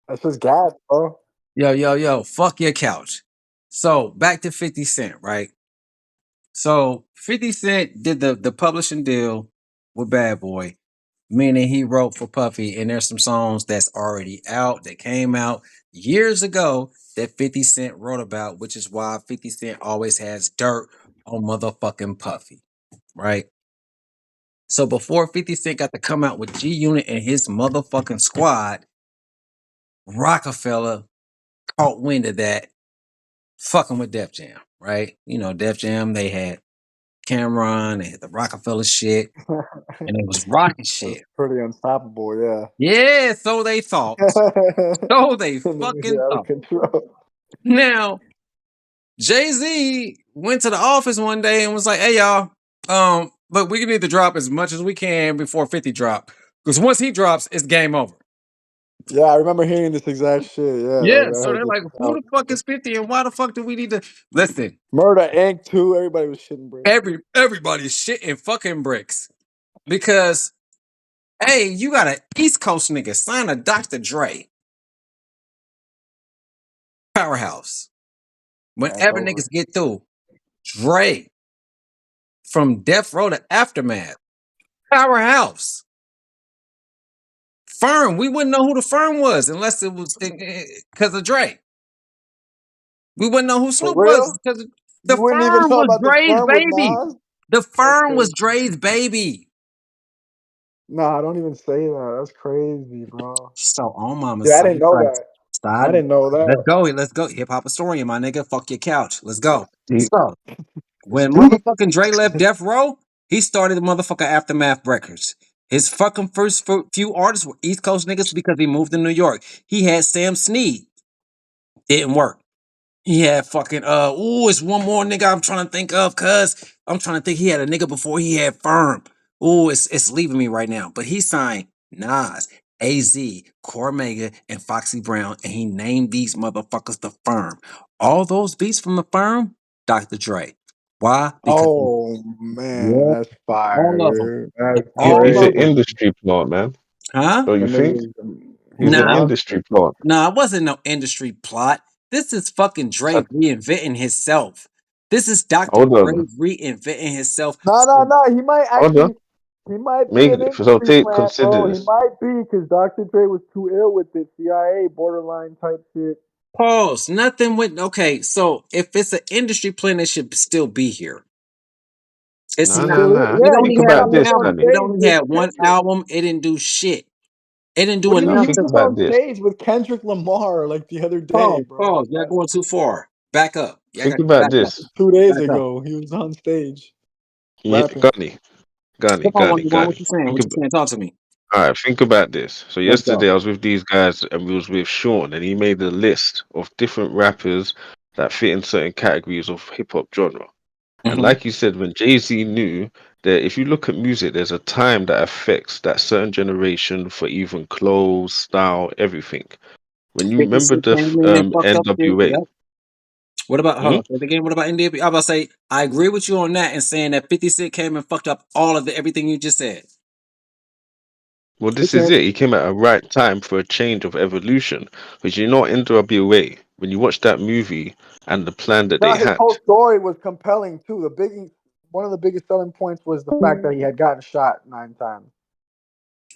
That's just gas, bro. Yo, fuck your couch. So back to 50 Cent, right? So 50 Cent did the publishing deal with Bad Boy, meaning he wrote for Puffy, and there's some songs that's already out that came out years ago that 50 Cent wrote about, which is why 50 Cent always has dirt on motherfucking Puffy, right? So before 50 Cent got to come out with G Unit and his motherfucking squad, Rockefeller caught wind of that, fucking with Def Jam, right? You know, Def Jam, they had Cameron, they had the Rockefeller shit, and it was rocking That's shit. pretty unstoppable, yeah. Yeah, so they thought. So they fucking Out of thought. control. Now, Jay Z went to the office one day and was like, "Hey y'all, look, we need to drop as much as we can before 50 drop, because once he drops, it's game over." Yeah, I remember hearing this exact shit. Yeah, Yeah, I so heard they're this like, "Who out. the fuck is 50, and why the fuck do we need to listen?" Murder Inc. too. Everybody was shitting bricks. Everybody's shitting fucking bricks because hey, you got an East Coast nigga sign a Dr. Dre powerhouse. That's Whenever over. niggas get through, Dre from Death Row to Aftermath, powerhouse. Firm, we wouldn't know who the firm was unless it was because of Dre. We wouldn't know who For Snoop was real? because the You wouldn't even firm know was about the Dre's firm with baby. Nas? The That's firm was crazy. Dre's baby. Nah, don't even say that. That's crazy, bro. So on mama's Yeah, I side, didn't know that. I side. didn't know Let's that. go. Let's go. Hip hop historian, my nigga. Fuck your couch. Let's go. Deep, So when deep. motherfucking Dre left Death Row, he started the motherfucking Aftermath Records. His fucking first few artists were East Coast niggas because he moved to New York. He had Sam Snead. Didn't work. He had fucking it's one more nigga I'm trying to think of, cuz I'm trying to think he had a nigga before he had Firm. It's leaving me right now. But he signed Nas, AZ, Cormega, and Foxy Brown, and he named these motherfuckers the Firm. All those beats from the Firm, Dr. Dre. Why? Because Oh man, yeah, that's all of them. fire. That's All He's an of them. crazy. industry plant, man. Huh? Don't The you think? nigga, he's He's a an Nah, industry hustler. plant. nah, it wasn't no industry plot. This is fucking Dre So, reinventing himself. This is Dr. hold Dre on, reinventing himself. No, no, no. He might hold on. actually, he might be an Make so industry take plant, bro. consider He this. might be because Dr. Dre was too ill with it. CIA borderline type shit. Pause. Nothing with okay. So if it's an industry plan, it should still be here. It's Nah, He nah, not. still is. nah. It Yeah, only Think he's had about on. one He's this, on album. Danny. It stage only with had one Kendrick. album. It didn't do shit. It didn't do What do you Nah, mean? enough He think to was about on this. stage with Kendrick Lamar like the other day, pause. bro. Pause. Y'all going too far. Back up. Y'all Think got to about back up. this. 2 days Back up. ago, he was on stage Yeah, rapping. Gunny, Gunny, Come on, Gunny, one one. What Gunny. you saying? Think What you about. saying? Talk to me. All right, think about this. So Let's yesterday go. I was with these guys and we was with Sean, and he made a list of different rappers that fit in certain categories of hip hop genre. And hmm like you said, when Jay Z knew that if you look at music, there's a time that affects that certain generation for even clothes, style, everything. When you 50 remember Cent the came in and fucked up shit. NWA, Yep. What about hmm? hold on? Say it again. What about NDP? I was about to say I agree with you on that and saying that 50 Cent came and fucked up all of everything you just said. Well, this is Okay. it. He came at a right time for a change of evolution. Because you know, NWA, when you watch that movie and the plan that they Now his had, whole story was compelling too. One of the biggest selling points was the fact that he had gotten shot 9 times.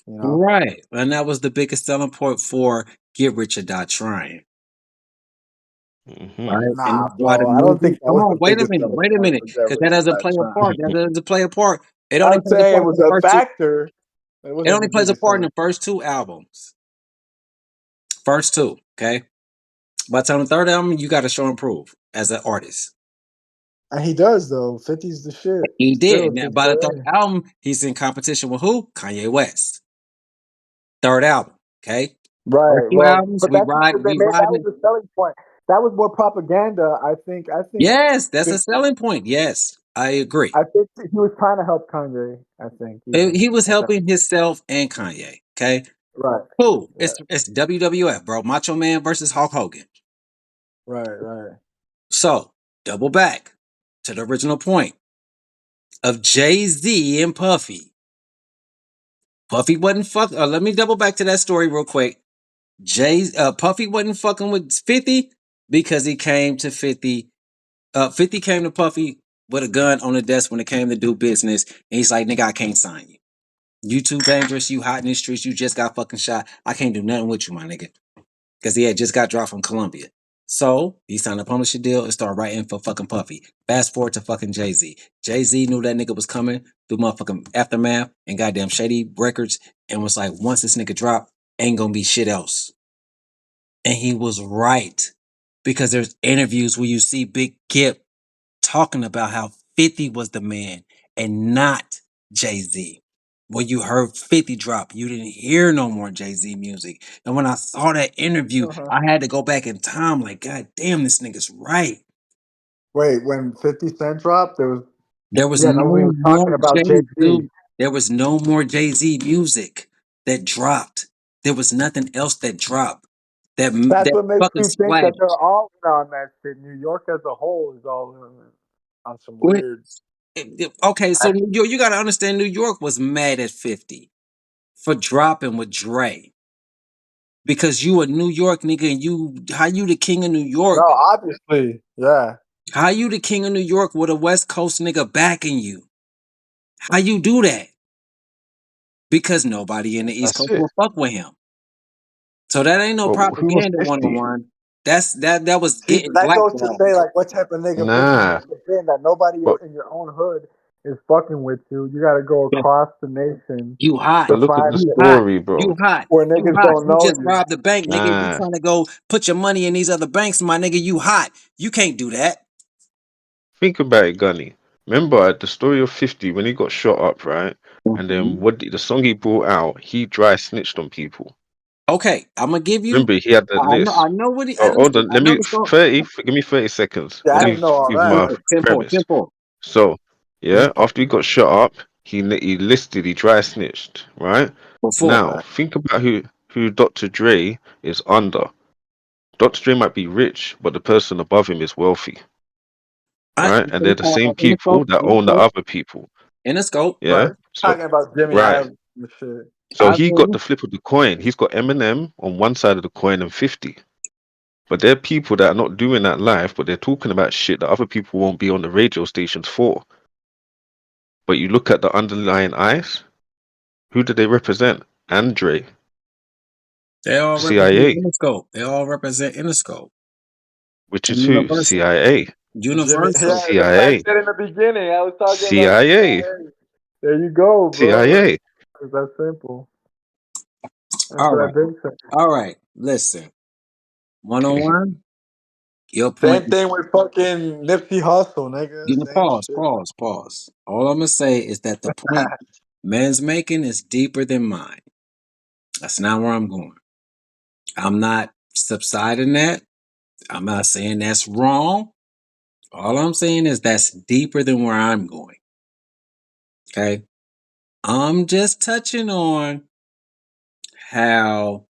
You know. Right. And that was the biggest selling point for Get Rich or Die Trying. hmm, Right. And Nah, that's why the bro. I don't movie, think that come was on, the biggest selling wait a point minute. for Get Because that Rich or doesn't Die play a Trying. part. That doesn't play a part. It only I'm plays a saying it part was in the a first two. factor. It It wasn't only the plays a biggest part in selling. the first two albums. First two. Okay. By the time the third album, you got to show and prove as an artist. And he does though. 50's the shit. He Still did. to Now, this by the third day. album, he's in competition with who? Kanye West. Third album. Okay. First Right. two Well, albums, but that's because they we made that riding was it. the selling point. That was more propaganda. I think. I think. Yes, that's a selling point. Yes, I agree. I think he was trying to help Kanye. I think even He was at that. helping himself and Kanye. Okay. Right. Cool. Yeah. It's WWF, bro. Macho Man versus Hulk Hogan. Right. Right. So double back to the original point of Jay Z and Puffy. Puffy wasn't fuck. Let me double back to that story real quick. Puffy wasn't fucking with 50 because he came to 50. 50 came to Puffy with a gun on the desk when it came to do business. And he's like, nigga, I can't sign you. You too dangerous. You hot in the streets. You just got fucking shot. I can't do nothing with you, my nigga. Because he had just got dropped from Columbia. So he signed a publishing deal and started writing for fucking Puffy. Fast forward to fucking Jay-Z. Jay-Z knew that nigga was coming through motherfucking Aftermath and goddamn Shady Records and was like, once this nigga drop, ain't gonna be shit else. And he was right. Because there's interviews where you see Big Kip talking about how 50 was the man and not Jay-Z. When you heard 50 drop, you didn't hear no more Jay-Z music. And when I saw that interview, I had to go back in time like, God damn, this nigga's right. Wait, when 50 Cent dropped, There was nobody no was talking more about Jay, Jay-Z. dude. There was no more Jay-Z music that dropped. There was nothing else that dropped. That's That what makes fucking you think that splashed. they're all in on that shit. New York as a whole is all on some weird. Okay, so you got to understand, New York was mad at 50 for dropping with Dre. Because you a New York nigga and how you the king of New No, York? obviously, yeah. How you the king of New York with a West Coast nigga backing you? How you do that? Because nobody in the East That's Coast it. will fuck with him. So that ain't no But who was propaganda 50? 101. That was See, getting that goes to blackballed. say, like, what type of nigga 50 Nah. must have been that nobody But in your own hood is fucking with you. You got to go across the nation You hot. to look at the find You shit hot. story, bro. You hot. where You niggas hot. don't You know just you. robbed the bank, nigga. You Nah. trying to go put your money in these other banks, my nigga. You hot. You can't do that. Think about it, Gunny. Remember at the story of 50 when he got shot up, right? And then Mhm. the song he brought out, he dry snitched on people. Okay, I'm gonna give you. Remember, he had that I list. know what he. So hold on, I let know me the song. 30. Give me 30 seconds. Yeah, Let I me didn't know all give that. my 10 4, premise. 10 4. So Give me yeah, 4. after he got shot up, he listed, he dry snitched, right? For 4. Now think about who Dr. Dre is under. Dr. Dre might be rich, but the person above him is wealthy, right? And they're the same In the people scope. that In the own the scope. other people. In the scope. Yeah. Right. So Talking about Jimmy right. Adams and shit. So I he got agree. the flip of the coin. He's got Eminem on one side of the coin and 50. But there are people that are not doing that live, but they're talking about shit that other people won't be on the radio stations for. But you look at the underlying eyes, who do they represent? Andre, They all represent CIA, Interscope. They all represent Interscope. which And is who? Universal. CIA, Jimmy, Universal. yeah, that's what I CIA, said in the beginning. I was talking about the CIA, CIA. There you go, bro. CIA. It's that simple. That's All what right. I've been saying. All right. Listen. One on Okay. one. Your Same point. thing with fucking Nipsey Hussle, nigga. You know, Same pause. shit. Pause. Pause. All I'm gonna say is that the point man's making is deeper than mine. That's not where I'm going. I'm not subsiding that. I'm not saying that's wrong. All I'm saying is that's deeper than where I'm going. Okay. I'm just touching on how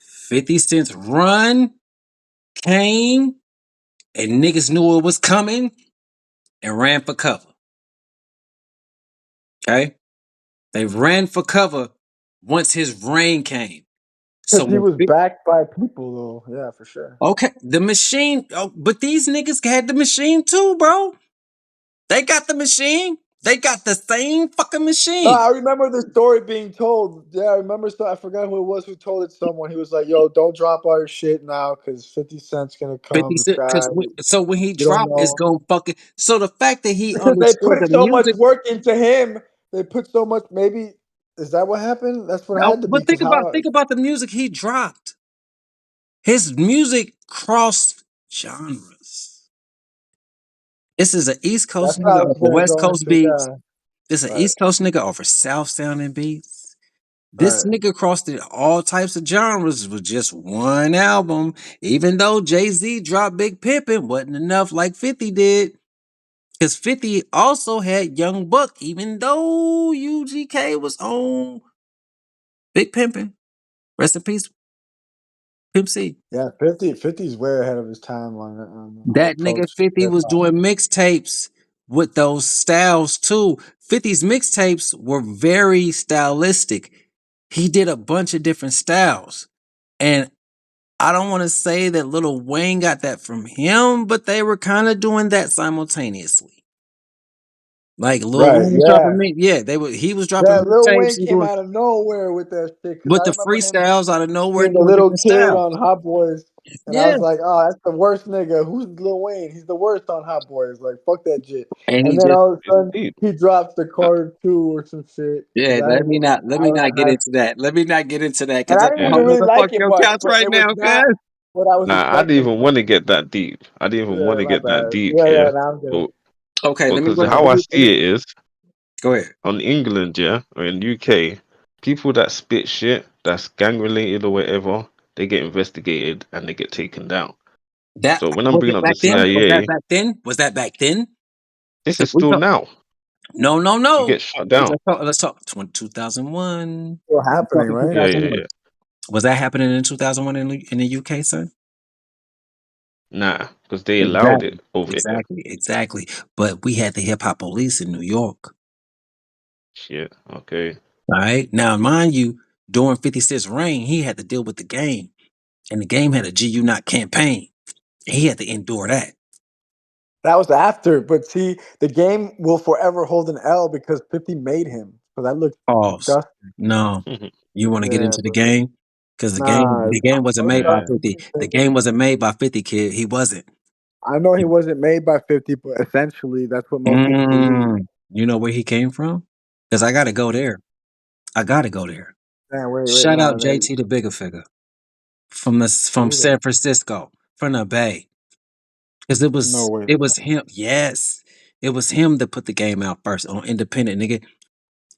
50 Cent's run came and niggas knew it was coming and ran for cover. Okay. They ran for cover once his reign came. So Because he when was backed by people, though. Yeah, for sure. okay, the machine. Oh, but these niggas had the machine too, bro. They got the machine. They got the same fucking No, machine. I remember the story being told. Yeah, I remember. I forgot who it was who told it to someone. He was like, "Yo, don't drop all your shit now, because 50 Cent's gonna 50 come. This Cent, guy, because so when he you don't dropped, it's know." going fucking. So the fact that he Because they understood put the so much music. work into him. They put so much. Maybe is that what happened? That's what Oh, had to be. but Because how? think about the music he dropped. His music crossed genres. This is an East Coast That's what nigga I was off of gonna West go Coast into. beats. Yeah. This is an Right. East Coast nigga off of South sounding beats. This Right. nigga crossed all types of genres with just one album. Even though Jay-Z dropped Big Pimpin', wasn't enough like 50 did. Because 50 also had Young Buck, even though UGK was on Big Pimpin'. Rest in peace, Pimp C. Yeah. 50's way ahead of his time on the whole That nigga approach to 50 hip was hop. doing mixtapes with those styles too. 50's mixtapes were very stylistic. He did a bunch of different styles. And I don't want to say that Lil Wayne got that from him, but they were kind of doing that simultaneously. Like Lil Right, Wayne was dropping yeah. me, yeah. He was dropping Yeah, Lil mixtapes Wayne and came doing out of nowhere with that shit because with I the remember him freestyles out of nowhere being the doing little different kid styles. on Hot Boys, and I Yeah, was like, "Oh, that's the worst nigga. Who's Lil Wayne? He's the worst on Hot Boys. Like, fuck that shit." and he And then just all of a sudden, Indeed. he drops the Carter 2 or some shit. yeah. That nigga was Let me not get I, into that. Let me not get into that and because I I didn't don't Yeah. even know what really the like fuck it your much, couch but right it was now, not cuz. what I was Nah, I didn't expecting. even want to get that deep. I didn't even want Yeah, to my get that bad. deep, Yeah, yeah. yeah. Now I'm good. But Okay, let me because run. how I see it is Go ahead. on England, yeah, or in UK, people that spit shit that's gang related or whatever, they get investigated and they get taken down. That So when I'm was bringing it up the back then. Was that CIA, back then? Was that back then? this 'Cause is we still talk- now. No, no, You no. get shut down. Let's talk. 2001. Still We're happening, talking right? Yeah, yeah, 2001. yeah. Was that happening in 2001 in the UK, son? Nah, because they allowed Exactly. it over here. Exactly. But we had the hip hop police in New York. Shit. Okay. All right. Now, mind you, during 50 Cent's reign, he had to deal with the game. And the game had a GU Not campaign. He had to endure that. That was after, but see, the game will forever hold an L because 50 made him. So that looks Pause. disgusting. No. You want to get Yeah, into the but game? Because nah, the game wasn't don't made by start Yeah. 50. The thinking. game wasn't made by 50, kid. He wasn't. I know he wasn't made by 50, but essentially that's what most people believe. You know where he came from? Because I gotta go there. I gotta go there. Man, wait, Shout out nah, JT the bigger figure from who that? San Francisco, from the Bay. Because No way. it was him. Yes. It was him that put the game out first on independent, nigga.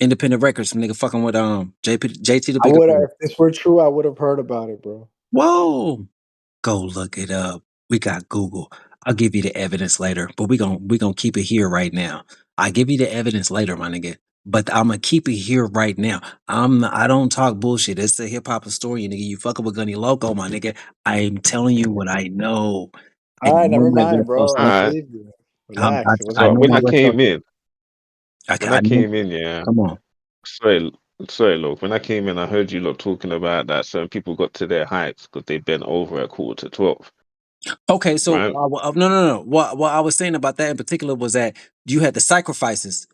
Independent records, nigga fucking with JT the I bigger would have, figure. if this were true, I would have heard about it, bro. Whoa. Go look it up. We got Google. I'll give you the evidence later, but we gonna keep it here right now. I give you the evidence later, my nigga. But I'm gonna keep it here right now. I don't talk bullshit. It's a hip hop historian, nigga. You fucking with Gunny Loco, my nigga. I'm telling you what I know, All and right, you know never my mind, West Coast bro. I All history. right. believe you. Relax. It I wasn't So know when my I true. West Coast came history. in, when I I know. came in, yeah. Come on. Sorry, look. When I came in, I heard you lot talking about that certain people got to their heights because they bent over at 11:45, Okay, so right? no. What I was saying about that in particular was that you had the sacrifices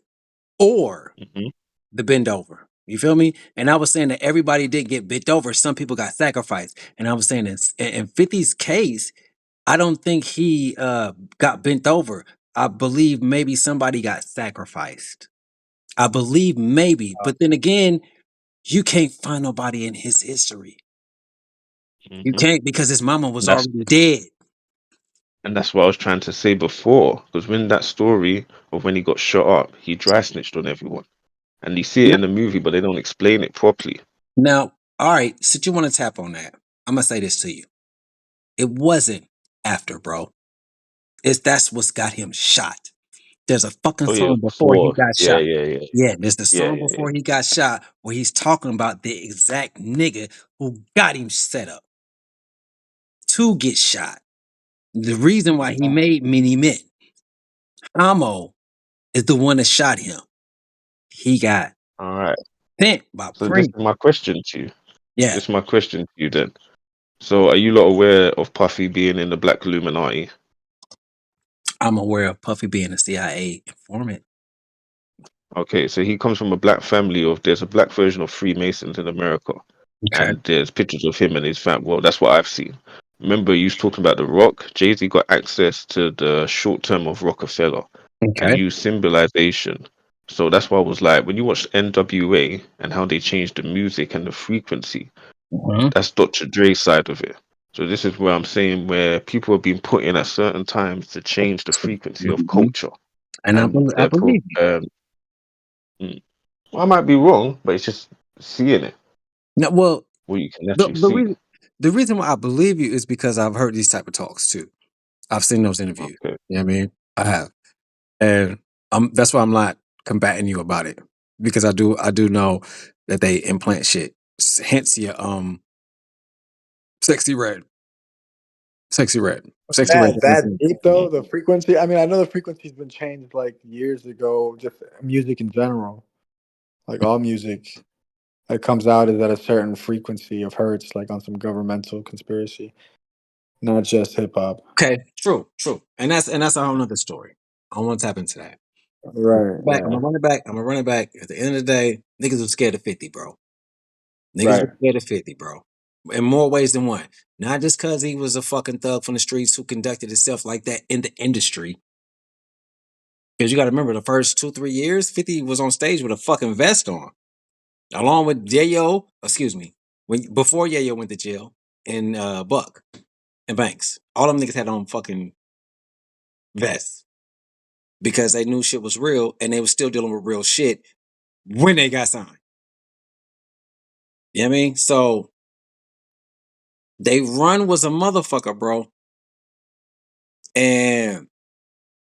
or Hmm. the bend over. You feel me? And I was saying that everybody didn't get bent over. Some people got sacrificed. And I was saying in 50's case, I don't think he got bent over. I believe maybe somebody got sacrificed. I believe maybe. But then again, you can't find nobody in his history. You Hmm. can't because his mama was And that's already dead. and that's what I was trying to say before. Because when that story of when he got shot up, he dry snitched on everyone, and you see it in the movie, but they don't explain it properly. Now, all right, since you want to tap on that, I'm gonna say this to you. It wasn't after, bro. That's what's got him shot. There's a fucking Oh yeah, song before he before. got Yeah, shot. yeah, yeah, Yeah, there's the yeah, song yeah, yeah. before he got shot where he's talking about the exact nigga who got him set up to get shot. The reason why he made Mini Mint, Amo, is the one that shot him. He got All right. sent by So this Prince. is my question to you. Yeah, This is my question to you then. So are you lot aware of Puffy being in the Black Illuminati? I'm aware of Puffy being a CIA informant. Okay, so he comes from a black family of there's a black version of Freemasons in America. Okay. And there's pictures of him and his family. Well, that's what I've seen. Remember, you was talking about The Rock. Jay-Z got access to the short term of Rockefeller and Okay. used symbolization. So that's why I was like, when you watch NWA and how they changed the music and the frequency, Mhm. that's Dr. Dre's side of it. So this is where I'm saying where people are being put in at certain times to change the frequency of Mhm. culture And and I their believe you. mm, I might be wrong, but it's just seeing it, No, well, what you can the actually the see. reason the reason why I believe you is because I've heard these type of talks too. I've seen those interviews. Okay. You know what I mean? I have. And that's why I'm not combating you about it. Because I do know that they implant shit. Hence your sexy red. Sexy red. Sexy red. That deep though, the frequency. I mean, I know the frequency's been changed like years ago, just music in general, like all music. that comes out is at a certain frequency of hertz, like on some governmental conspiracy, not just hip hop. Okay, true, and that's a whole nother story. I don't want to tap into that. Right. Back, I'm Yeah. gonna run it back. I'm gonna run it back. At the end of the day, niggas was scared of 50, bro. Niggas Right. was scared of 50, bro. In more ways than one. Not just because he was a fucking thug from the streets who conducted himself like that in the industry. Because you got to remember, the first 2-3 years, 50 was on stage with a fucking vest on, along with Yayo. Excuse me, before Yayo went to jail, and Buck and Banks. All them niggas had on fucking vests because they knew shit was real, and they was still dealing with real shit when they got signed. You know what I mean? So they run was a motherfucker, bro. And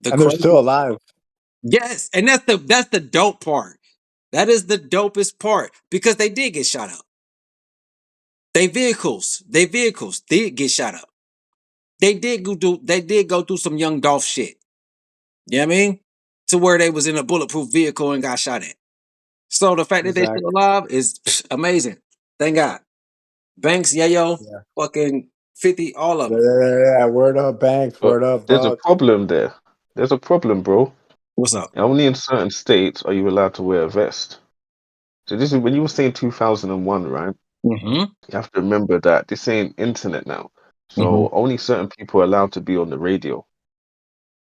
the And they're crazy, still alive. yes, and that's the dope part. That is the dopest part because they did get shot up. They vehicles did get shot up. They did go through some young Dolph shit. You know what I mean? To where they was in a bulletproof vehicle and got shot at. So the fact that they still Exactly. alive is amazing. Thank God. Banks, Yayo, Yeah. fucking 50, all of them. Yeah. Word up, Banks. But Word up, there's a Buck. problem there. There's a problem, bro. What's up? Only in certain states are you allowed to wear a vest. So this is when you were saying 2001, right? Mm-hmm. You have to remember that this ain't internet now. Mm-hmm. So only certain people are allowed to be on the radio.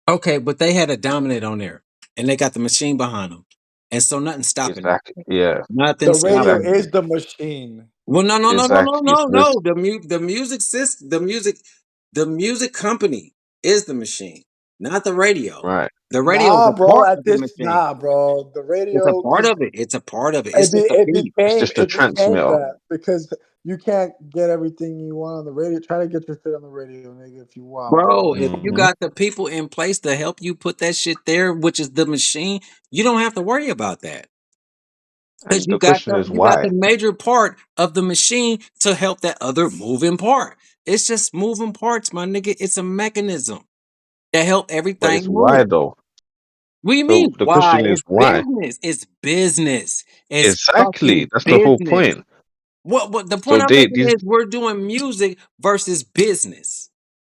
Okay, but they had a dominant on there, and they got the machine behind them, and so nothing's stopping them. Exactly. Yeah. Nothing The radio stopping Exactly. is them. the machine. Well, no, no, no, no, no, Exactly. no, So there's no. The music system, the music company is the machine, not the radio. right. The radio is Nah, a bro. part At of the this, machine. nah, bro. The It's a radio, part because of it. It's a part of it. It's just a beat, It's just a it became transmitter. that because you can't get everything you want on the radio. Try to get your shit on the radio, nigga, if you want, bro. bro. If you Hmm. got the people in place to help you put that shit there, which is the machine, you don't have to worry about that. Because And the question is you got the why? major part of the machine to help that other moving part. It's just moving parts, my nigga. It's a mechanism that help But it's everything why move. though? What do you So mean? the Why? question is It's why? business. It's business. It's Exactly. fucking That's the whole business. point. What the So point I'm they making these is we're doing music versus business.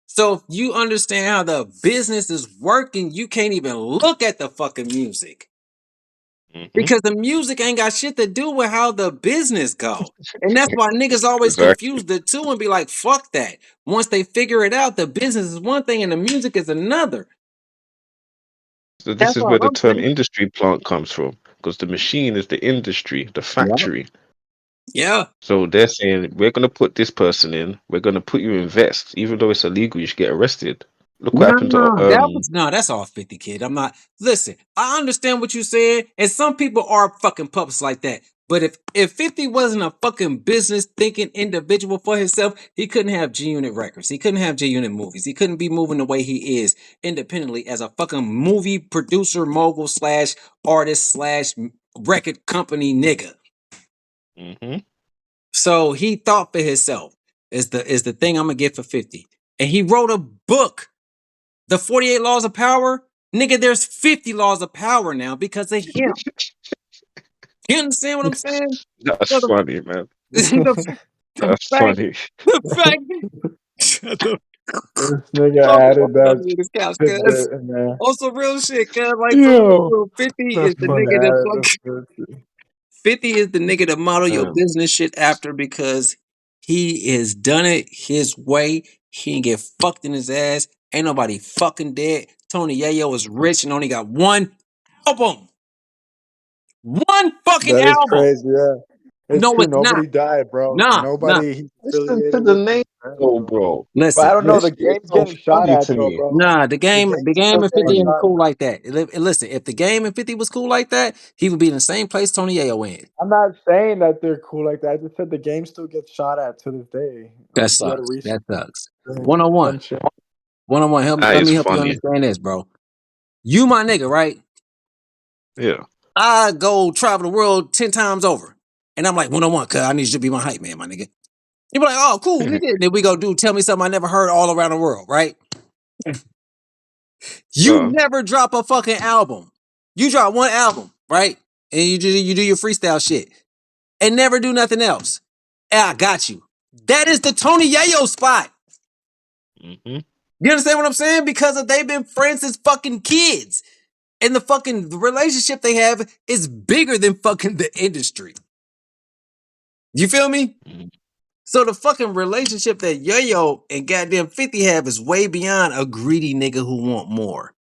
So if you understand how the business is working, you can't even look at the fucking music. Mhm. Because the music ain't got shit to do with how the business go. And that's why niggas always Exactly. confuse the two and be like, fuck that. Once they figure it out, the business is one thing and the music is another. So this That's is all where the I'm term saying. industry plant comes from, because the machine is the industry, the Yeah. factory. Yeah. So they're saying we're gonna put this person in, we're gonna put you in vest, even though it's illegal, you should get arrested. Look what happened to No, that's all 50, kid. I'm not listen, I understand what you said, and some people are fucking puppets like that. But if 50 wasn't a fucking business thinking individual for himself, he couldn't have G Unit records. He couldn't have G Unit movies. He couldn't be moving the way he is independently as a fucking movie producer, mogul slash artist slash record company nigga. hmm So he thought for himself is the thing I'm gonna get for 50. And he wrote a book, The 48 Laws of Power. Nigga, there's 50 laws of power now because of him. You understand what I'm saying? That's So funny, man. the, the That's fact, funny. the fact, shut the This nigga fuck added up that on this couch, cuz. tidbit in there. Also, real shit, cuz. Like, for Yo, real, 50 is that's the funny. nigga that Added fuck. that shit. 50 is the nigga to model your Man, business shit after because he has done it his way. He ain't get fucked in his ass. Ain't nobody fucking dead. Tony Yayo is rich and only got one album. One fucking That is album. crazy. Yeah, it's No, true. it's not. Nobody died, bro. Nah, nah. Nobody he's listen to affiliated the with is name dead, though, bro. bro. But I Listen. don't know. This The shit is game's so getting shot funny at to though, me. bro. Nah, The the game's game still and getting 50 ain't shot. cool like that. Listen, if the game and 50 was cool like that, he would be in the same place Tony Yayo in. I'm not saying that they're cool like that. I just said the game still gets shot at to this day. That You got to sucks. research That sucks. some 101. shit. 101. That Let is me help you funny. understand this, bro. You my nigga, right? Yeah. I go travel the world 10 times over. And I'm like, 101, cuz I need you to be my hype man, my nigga. You be like, oh, cool, nigga. Then we go do tell me something I never heard all around the world, right? You Go never drop a fucking album. You drop one album, right? And you do your freestyle shit. and never do nothing else. And I got you. That is the Tony Yayo spot. Mm-hmm. You understand what I'm saying? Because they've been friends since fucking kids. And the relationship they have is bigger than fucking the industry. You feel me? Mm-hmm. So the fucking relationship that Yayo and goddamn 50 have is way beyond a greedy nigga who want more.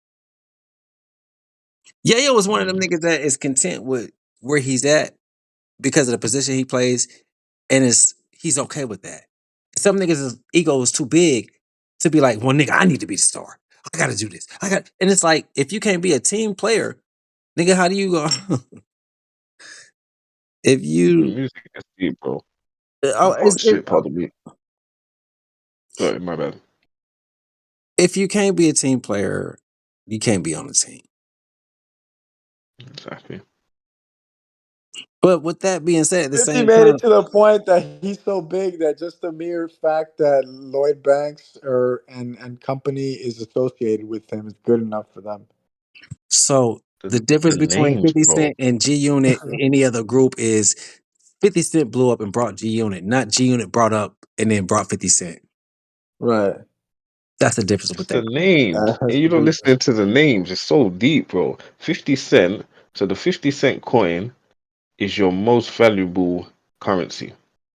Yayo is one of them niggas that is content with where he's at because of the position he plays, and he's okay with that. Some niggas' ego is too big to be like, well, nigga, I need to be the star. I gotta do this. And it's like, if you can't be a team player, nigga, how do you go? If The you, music is deep, bro. oh, Oh shit, pardon me. Sorry, my bad. if you can't be a team player, you can't be on the team. Exactly. But with that being said, at the 50 same made it time, to the point that he's so big that just the mere fact that Lloyd Banks and company is associated with him is good enough for them. so the The difference between names, 50 bro. Cent and G Unit and any other group is 50 Cent blew up and brought G Unit, not G Unit brought up and then brought 50 Cent. Right. That's the difference with It's that the group. names. That's And you the don't difference. listen to the names. It's so deep, bro. 50 Cent. So the 50 Cent coin is your most valuable currency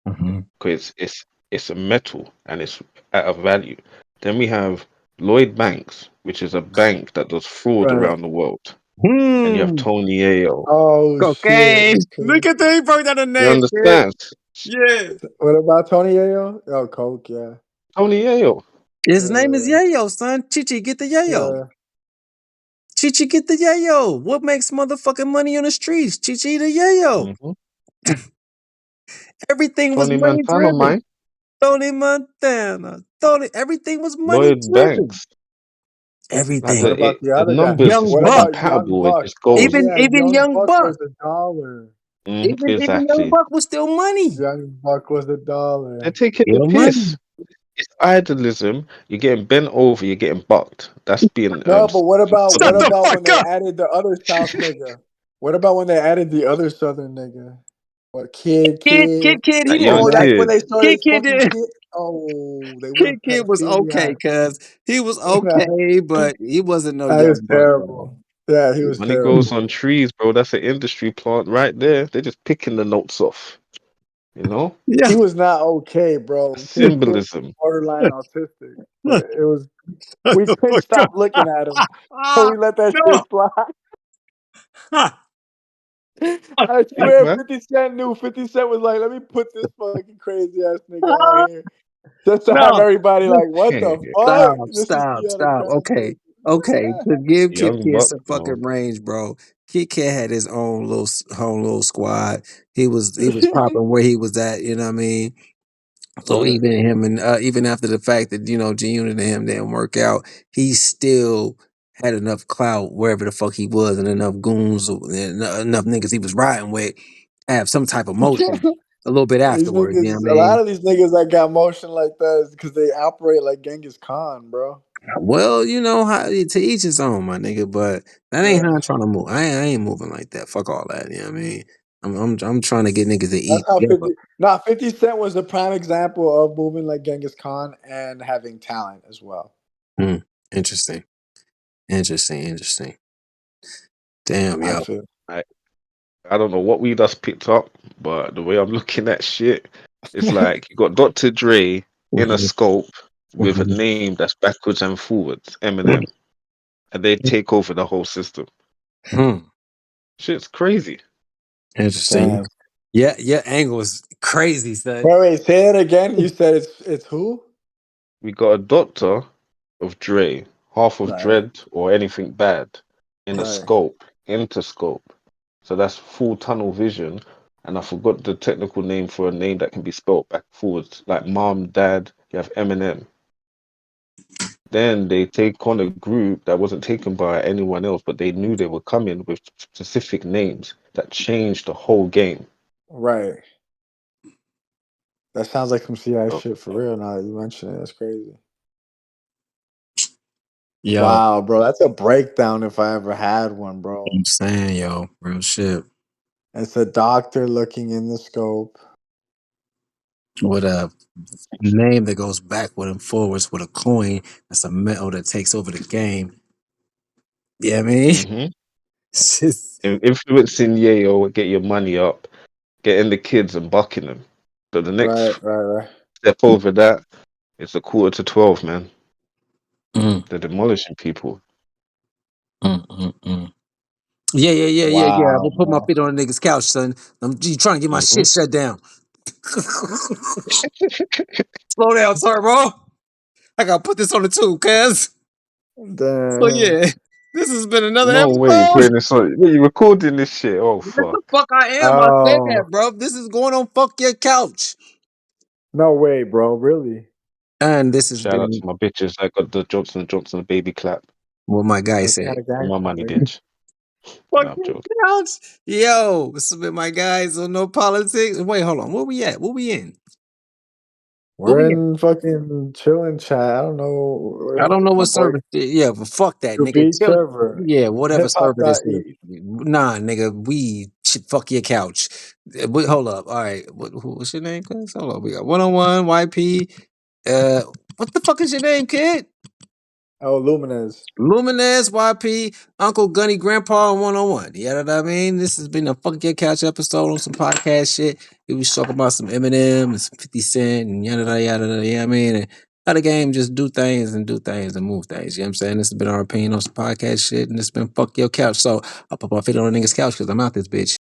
Mhm. because it's a metal and it's at a value. Then we have Lloyd Banks, which is a bank that does fraud Right. around the world. And you have Hmm. Tony Ayo. Oh shit. Okay. Okay. Look at that. He broke down the You name, kid. understand? Yeah. What about Tony Yayo? Oh, Coke, yeah. Tony Ayo. His name is Yeah. Yayo, son. Chichi, get the Yayo. Yeah. Chichi, get the Yayo. What makes motherfucking money on the streets? Chichi, the Yayo. Hmm. Everything was Tony money Montana, driven. mine. Tony Montana. Everything was money Lloyd driven. Banks. Like What Everything. about the the other guy? numbers is Young What Buck. about Young unpalatable. It Buck? just Oh goes. yeah, Even Young Young Buck Buck. was $1. Even Young Exactly. Buck was still money. Young Buck was They're $1. taking the Still money. piss. It's idolism. You're getting bent over. You're getting bucked. That's being No, but Shut what the about when fuck they up. added the other South nigga? What about when they added the other Southern nigga? What Kid, he that didn't young Oh, work. that's when kid. they started Kid fucking did. kid. Oh, they went Kid was okay, pedophilia. cuz he was okay, but he wasn't no That is Young Buck, bro. terrible. Yeah, he was Money grows terrible. on trees, bro. That's an industry plant right there. They're just picking the notes off. You know, Yeah. He was not okay, bro. Kid was symbolism. borderline autistic, but it was Shut we the couldn't fuck stop up. looking at him, so we let that No. shit slide. I Big swear, man. 50 Cent knew. 50 Cent was like, "Let me put this fucking crazy ass nigga on here, just to have No. everybody like, what the fuck? This is the other Stop. crazy Okay. person." Okay. To give Young Kid buck, some fucking man. range, bro. Kid had his own little squad. He was popping where he was at, you know what I mean? So Right. even him and even after the fact that G Unit and him didn't work out, he still had enough clout wherever the fuck he was, and enough goons and enough niggas he was riding with have some type of motion a little bit These afterwards. You know niggas, what I a lot mean? of these niggas that got motion like that is because they operate like Genghis Khan, bro. Well, how to each his own, my nigga. But that ain't how Yeah. I'm trying to move. I ain't moving like that. Fuck all that. You know what I mean? I'm trying to get niggas to That's eat how together. 50. Nah, 50 Cent was a prime example of moving like Genghis Khan and having talent as well. Hmm. Interesting. Interesting. Damn, I yo. feel. I, I don't know what we just picked up, but the way I'm looking at shit, it's like you got Dr. Dre in a Mhm, scope with a mhm, name that's backwards and forwards, Eminem, and they take over the whole system. hmm. Shit's crazy. Interesting. Damn. Yeah, angle is crazy, son. Wait, say it again. You said it's who? We got a doctor of Dre, half of Right, Dread or anything bad in a right. scope, interscope. So that's full tunnel vision. And I forgot the technical name for a name that can be spelled back forwards, like mom, dad, you have Eminem. Then they take on a group that wasn't taken by anyone else, but they knew they were coming with specific names that changed the whole game. Right. That sounds like some CI So, shit for real now that you mention it. That's crazy. Yo, Wow, bro. That's a breakdown if I ever had one, bro. I'm saying, yo, real shit. It's a doctor looking in the scope. With a name that goes backward and forwards with a coin. That's a metal that takes over the game. Yeah, I mean, Hmm. it's just, Influencing Yayo will get your money up, getting the kids and bucking them. But the Right, next right, right. step over that, it's a quarter to 12, man. mm, They're demolishing people. mm. Yeah. I'm Wow, gonna put my man. feet on a nigga's couch, son. You trying to get my Hmm. shit shut down. Slow down, Turbo. I gotta put this on the tube, cuz. So Damn. yeah, this has been another No way you episode. putting this on. Wait, you recording this shit? Oh Yes, the fuck! fuck I am. I said that, Oh, bro. This is going on fuck your couch. no way, bro. Really? And this has Shout out been to my bitches that got the Johnson baby clap what my guy What said. kind of for my gangster, money, nigga? bitch. Fuck No, I'm your joking. couch. Yo, this has been my guys on No Politics. Wait, hold on. Where we at? Where we in? Where We're we at? in fucking chilling chat. I don't know. I don't know My what boy service. Yeah, but fuck that, to nigga. beat Chill. server. Yeah, whatever Hip server this is. hop.e. Nah, nigga, we should fuck your couch. Hold up. All right. What's your name, cuz? Hold up. We got 101, YP. What the fuck is your name, kid? Oh, Lumeniz. Lumeniz, YP, Uncle Gunny, Grandpa, and 101. You know what I mean? This has been a fucking Get Couch episode on some podcast shit. We was talking about some Eminem and some 50 Cent and yada yada yada. You know what I mean? And how the game just do things and move things. You know what I'm saying? This has been our opinion on some podcast shit, and it's been fuck your couch. So I'll put my feet on a nigga's couch because I'm out this bitch.